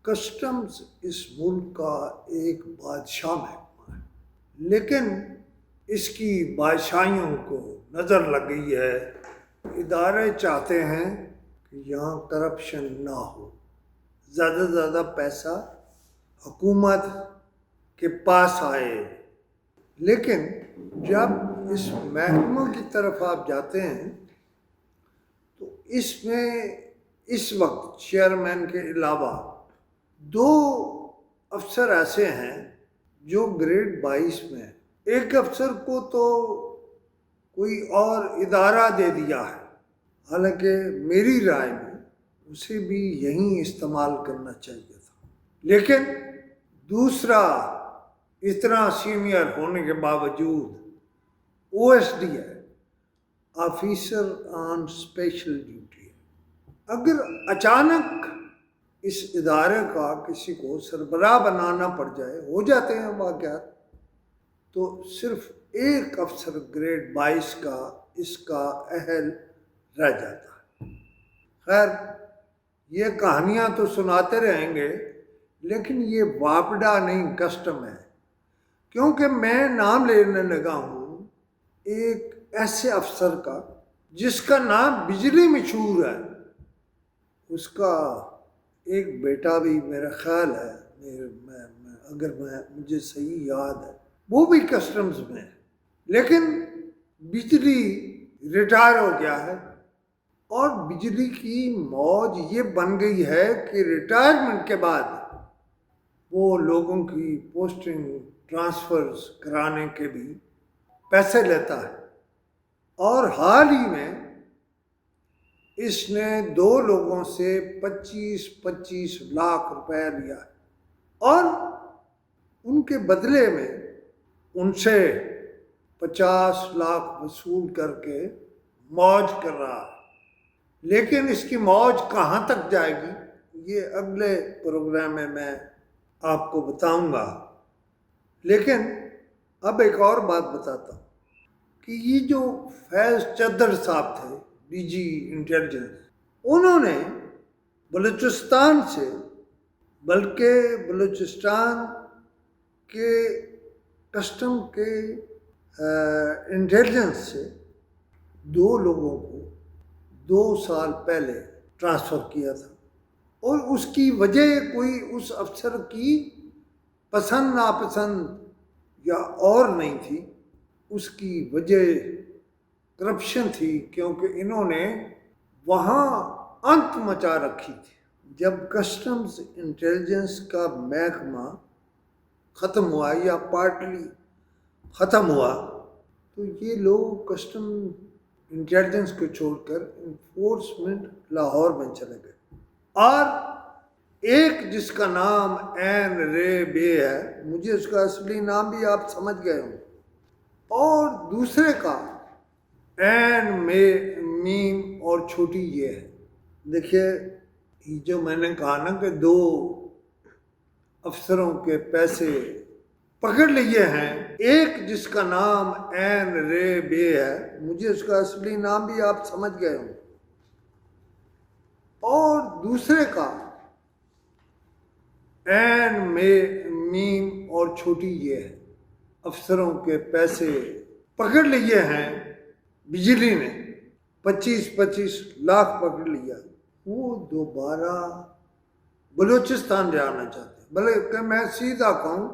Customs इस मुल्क का एक बादशाह महकमा है, लेकिन इसकी बादशाहियों को नज़र लग गई है। इदारे चाहते हैं कि यहाँ करप्शन ना हो, ज़्यादा से ज़्यादा पैसा हुकूमत के पास आए। लेकिन जब इस महकमे की तरफ आप जाते हैं तो इसमें इस वक्त चेयरमैन के अलावा 2 अफसर ऐसे हैं जो ग्रेड 22 में हैं। एक अफसर को तो कोई और इदारा दे दिया है, हालांकि मेरी राय में उसे भी यहीं इस्तेमाल करना चाहिए था। लेकिन दूसरा इतना सीनियर होने के बावजूद OSD है, ऑफिसर ऑन स्पेशल ड्यूटी है। अगर अचानक इस इदारे का किसी को सरबराह बनाना पड़ जाए, हो जाते हैं वाक़यात, तो सिर्फ एक अफसर ग्रेड 22 का इसका अहल रह जाता है। खैर, ये कहानियाँ तो सुनाते रहेंगे, लेकिन ये वापडा नहीं, कस्टम है। क्योंकि मैं नाम लेने लगा हूँ एक ऐसे अफसर का जिसका नाम बिजली मशहूर है। उसका एक बेटा भी मेरा ख्याल है, मुझे सही याद है, वो भी कस्टम्स में है। लेकिन बिजली रिटायर हो गया है और बिजली की मौज ये बन गई है कि रिटायरमेंट के बाद वो लोगों की पोस्टिंग ट्रांसफर्स कराने के भी पैसे लेता है। और हाल ही में इसने 2 लोगों से 25-25 लाख रुपए लिया है और उनके बदले में उनसे 50 लाख वसूल करके मौज कर रहा है। लेकिन इसकी मौज कहाँ तक जाएगी ये अगले प्रोग्राम में मैं आपको बताऊंगा। लेकिन अब एक और बात बताता हूँ कि ये जो फैज़ चद्दर साहब थे, DG इंटेलिजेंस, उन्होंने बलूचिस्तान से, बल्कि बलूचिस्तान के कस्टम के इंटेलिजेंस से 2 लोगों को 2 साल पहले ट्रांसफ़र किया था। और उसकी वजह कोई उस अफसर की पसंद नापसंद या और नहीं थी, उसकी वजह करप्शन थी, क्योंकि इन्होंने वहाँ अंत मचा रखी थी। जब कस्टम्स इंटेलिजेंस का महकमा ख़त्म हुआ या पार्टली ख़त्म हुआ, तो ये लोग कस्टम इंटेलिजेंस को छोड़कर इन्फोर्समेंट लाहौर में चले गए। और एक जिसका नाम एन रे बे है, मुझे उसका असली नाम भी आप समझ गए हों, और दूसरे का एन मीम और छोटी ये है। देखिए, जो मैंने कहा ना कि 2 अफसरों के पैसे पकड़ लिए हैं, एक जिसका नाम एन रे बे है, मुझे उसका असली नाम भी आप समझ गए हों, और दूसरे का एन मीम और छोटी ये है। अफसरों के पैसे पकड़ लिए हैं बिजली ने, 25-25 लाख पकड़ लिया। वो दोबारा बलूचिस्तान जाना चाहते, बल्कि मैं सीधा कहूँ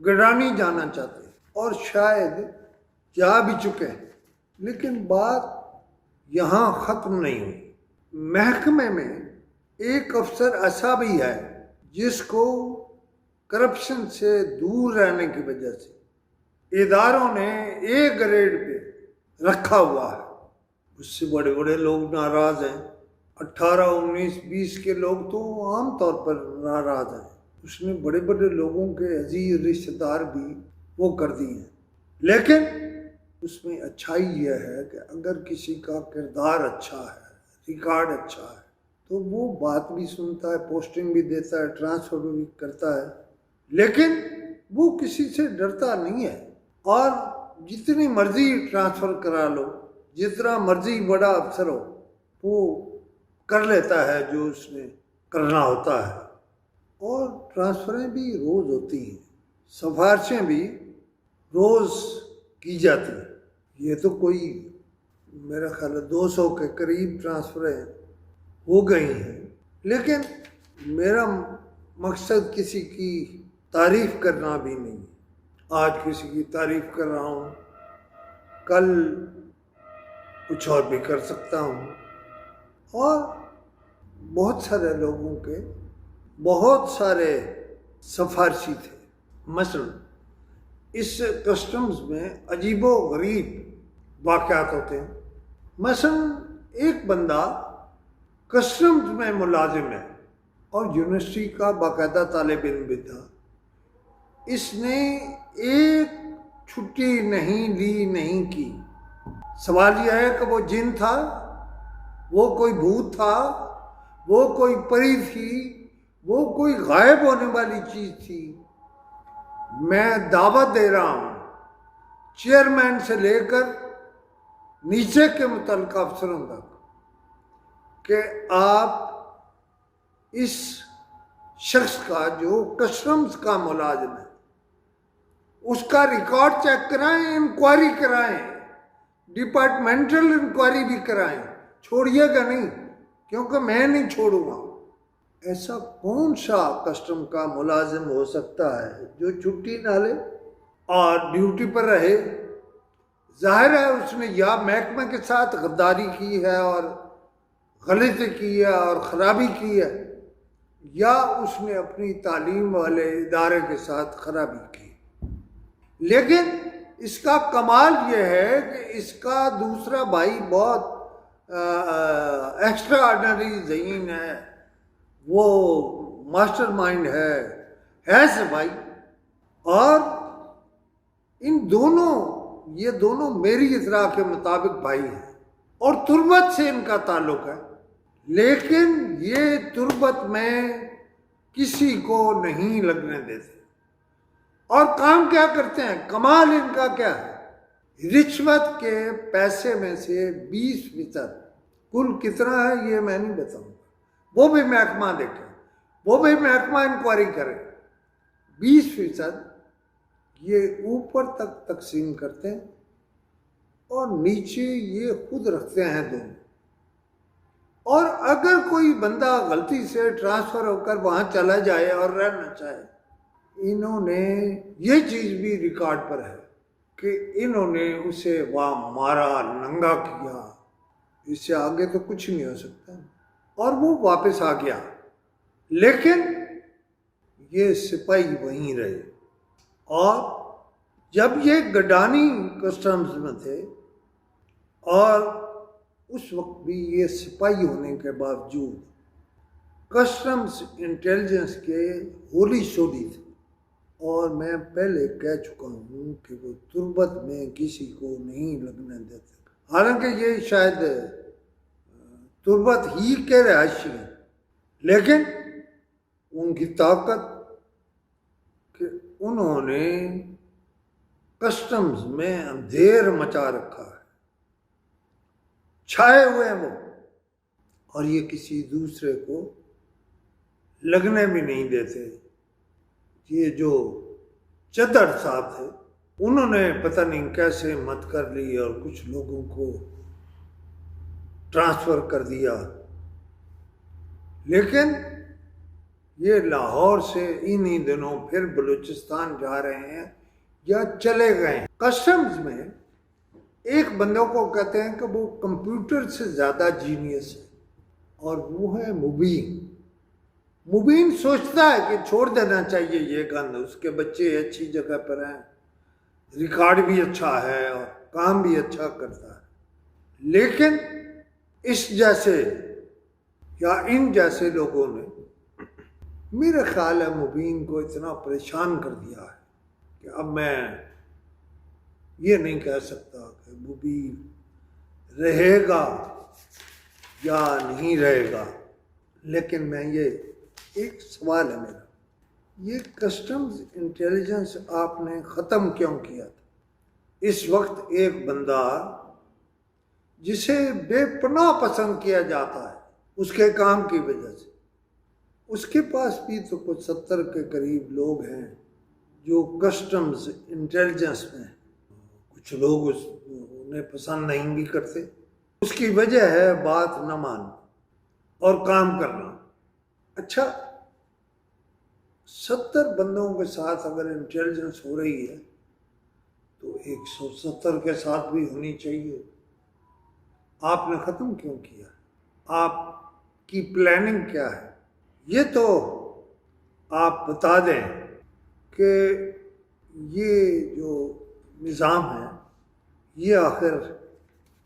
गिरानी जाना चाहते, और शायद जा भी चुके हैं। लेकिन बात यहाँ ख़त्म नहीं हुई। महकमे में एक अफसर ऐसा भी है जिसको करप्शन से दूर रहने की वजह से इदारों ने A ग्रेड पे रखा हुआ है। उससे बड़े बड़े लोग नाराज़ हैं। 18, 19, 20 के लोग तो आम तौर पर नाराज़ हैं। उसने बड़े बड़े लोगों के अजीज रिश्तेदार भी वो कर दिए हैं। लेकिन उसमें अच्छाई यह है कि अगर किसी का किरदार अच्छा है, रिकॉर्ड अच्छा है, तो वो बात भी सुनता है, पोस्टिंग भी देता है, ट्रांसफ़र भी करता है। लेकिन वो किसी से डरता नहीं है, और जितनी मर्जी ट्रांसफ़र करा लो, जितना मर्जी बड़ा अफसर हो, वो कर लेता है जो उसने करना होता है। और ट्रांसफ़रें भी रोज़ होती हैं, सिफारिशें भी रोज़ की जाती हैं। ये तो कोई मेरा ख्याल है 200 के करीब ट्रांसफ़रें हो गई हैं। लेकिन मेरा मकसद किसी की तारीफ़ करना भी नहीं। आज किसी की तारीफ़ कर रहा हूँ, कल कुछ और भी कर सकता हूँ। और बहुत सारे लोगों के बहुत सारे सिफारशी थे। मसलन इस कस्टम्स में अजीबो गरीब वाक़यात होते हैं। मसलन एक बंदा कस्टम्स में मुलाजिम है और यूनिवर्सिटी का बाकायदा तालिब इल्म भी था। इसने एक छुट्टी नहीं ली, नहीं की। सवाल यह है कि वो जिन था, वो कोई भूत था, वो कोई परी थी, वो कोई गायब होने वाली चीज़ थी। मैं दावत दे रहा हूँ चेयरमैन से लेकर नीचे के मुतल्लिक़ अफसरों तक कि आप इस शख्स का जो कस्टम्स का मुलाजिम है उसका रिकॉर्ड चेक कराएं, इंक्वायरी कराएं, डिपार्टमेंटल इंक्वायरी भी कराएं। छोड़िएगा नहीं, क्योंकि मैं नहीं छोड़ूंगा। ऐसा कौन सा कस्टम का मुलाजिम हो सकता है जो छुट्टी ना ले और ड्यूटी पर रहे? जाहिर है उसने या महकमे के साथ गद्दारी की है और गलती की है और ख़राबी की है, या उसने अपनी तालीम वाले इदारे के साथ खराबी की। लेकिन इसका कमाल यह है कि इसका दूसरा भाई बहुत एक्स्ट्रा ऑर्डिनरी ज़हीन है, वो मास्टरमाइंड है से भाई। और इन दोनों, ये दोनों मेरी इतरा के मुताबिक भाई हैं और तुर्बत से इनका ताल्लुक़ है। लेकिन ये तुर्बत में किसी को नहीं लगने देते। और काम क्या करते हैं? कमाल इनका क्या है? रिश्वत के पैसे में से 20%, कुल कितना है ये मैं नहीं बताऊंगा, वो भी महकमा देखे, वो भी महकमा इंक्वायरी करे। 20% ये ऊपर तक तकसीम करते हैं और नीचे ये खुद रखते हैं दोनों। और अगर कोई बंदा गलती से ट्रांसफ़र होकर वहाँ चला जाए और रहना चाहे, इन्होंने ये चीज़ भी रिकॉर्ड पर है कि इन्होंने उसे वहाँ मारा, नंगा किया। इससे आगे तो कुछ नहीं हो सकता। और वो वापस आ गया, लेकिन ये सिपाही वहीं रहे। और जब ये गडानी कस्टम्स में थे और उस वक्त भी ये सिपाही होने के बावजूद कस्टम्स इंटेलिजेंस के होली सोली थे। और मैं पहले कह चुका हूँ कि वो तुर्बत में किसी को नहीं लगने देते। हालांकि ये शायद तुर्बत ही के रहायशी हैं, लेकिन उनकी ताकत कि उन्होंने कस्टम्स में अंधेर मचा रखा है, छाए हुए हैं वो, और ये किसी दूसरे को लगने भी नहीं देते। ये जो चदर साहब थे, उन्होंने पता नहीं कैसे मत कर ली और कुछ लोगों को ट्रांसफ़र कर दिया। लेकिन ये लाहौर से इन्हीं दिनों फिर बलूचिस्तान जा रहे हैं या चले गए। कस्टम्स में एक बंदे को कहते हैं कि वो कंप्यूटर से ज़्यादा जीनियस है, और वो है मुबीन। मुबीन सोचता है कि छोड़ देना चाहिए ये गंद, उसके बच्चे अच्छी जगह पर हैं, रिकॉर्ड भी अच्छा है और काम भी अच्छा करता है। लेकिन इस जैसे या इन जैसे लोगों ने मेरा ख्याल है मुबीन को इतना परेशान कर दिया है कि अब मैं ये नहीं कह सकता कि मुबीन रहेगा या नहीं रहेगा। लेकिन मैं ये एक सवाल है मेरा, ये कस्टम्स इंटेलिजेंस आपने ख़त्म क्यों किया था? इस वक्त एक बंदा जिसे बेपनाह पसंद किया जाता है उसके काम की वजह से, उसके पास भी तो कुछ 70 के करीब लोग हैं जो कस्टम्स इंटेलिजेंस में हैं। कुछ लोग उन्हें पसंद नहीं भी करते। उसकी वजह है बात न मानना और काम करना। अच्छा, 70 बंदों के साथ अगर इंटेलिजेंस हो रही है तो 170 के साथ भी होनी चाहिए। आपने ख़त्म क्यों किया? आपकी प्लानिंग क्या है? ये तो आप बता दें कि ये जो निज़ाम है ये आखिर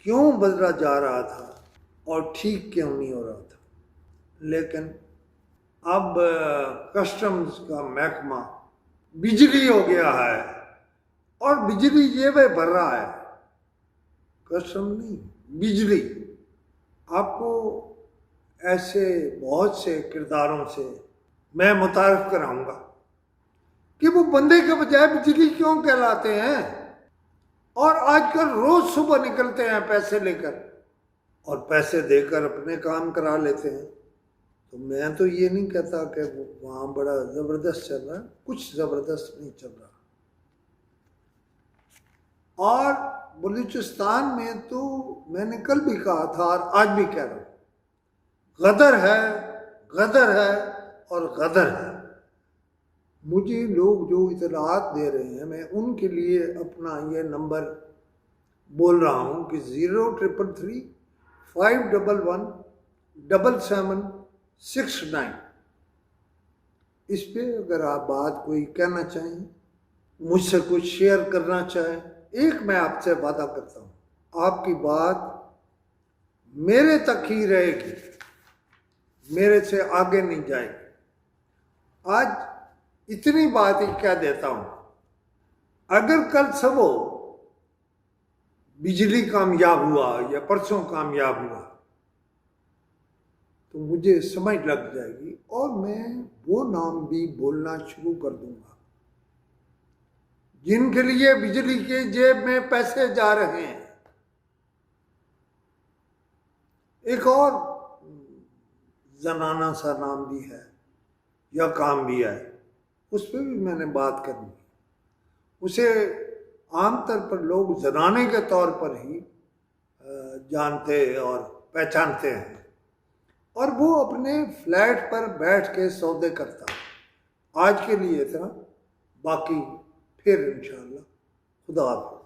क्यों बदला जा रहा था और ठीक क्यों नहीं हो रहा था। लेकिन अब कस्टम्स का महकमा बिजली हो गया है और बिजली जेबें भर रहा है, कस्टम नहीं, बिजली। आपको ऐसे बहुत से किरदारों से मैं मुतारिफ कराऊंगा कि वो बंदे के बजाय बिजली क्यों कहलाते हैं। और आजकल रोज सुबह निकलते हैं पैसे लेकर और पैसे देकर अपने काम करा लेते हैं। तो मैं तो ये नहीं कहता कि वहाँ बड़ा ज़बरदस्त चल रहा है, कुछ ज़बरदस्त नहीं चल रहा। और बलूचिस्तान में तो मैंने कल भी कहा था और आज भी कह रहा हूँ, गदर है, गदर है और गदर है। मुझे लोग जो इतलात दे रहे हैं, मैं उनके लिए अपना ये नंबर बोल रहा हूँ कि 0333 511 7769। इस पे अगर आप बात कोई कहना चाहें, मुझसे कुछ शेयर करना चाहें, एक मैं आपसे वादा करता हूँ, आपकी बात मेरे तक ही रहेगी, मेरे से आगे नहीं जाएगी। आज इतनी बात ही कह देता हूँ, अगर कल सबो बिजली कामयाब हुआ या परसों कामयाब हुआ तो मुझे समझ लग जाएगी और मैं वो नाम भी बोलना शुरू कर दूंगा जिनके लिए बिजली के जेब में पैसे जा रहे हैं। एक और जनाना सा नाम भी है या काम भी है, उस पर भी मैंने बात करनी। उसे आमतौर पर लोग जनाने के तौर पर ही जानते और पहचानते हैं और वो अपने फ्लैट पर बैठ के सौदे करता। आज के लिए इतना, बाकी फिर इंशाअल्लाह। खुदा हाफ़िज़।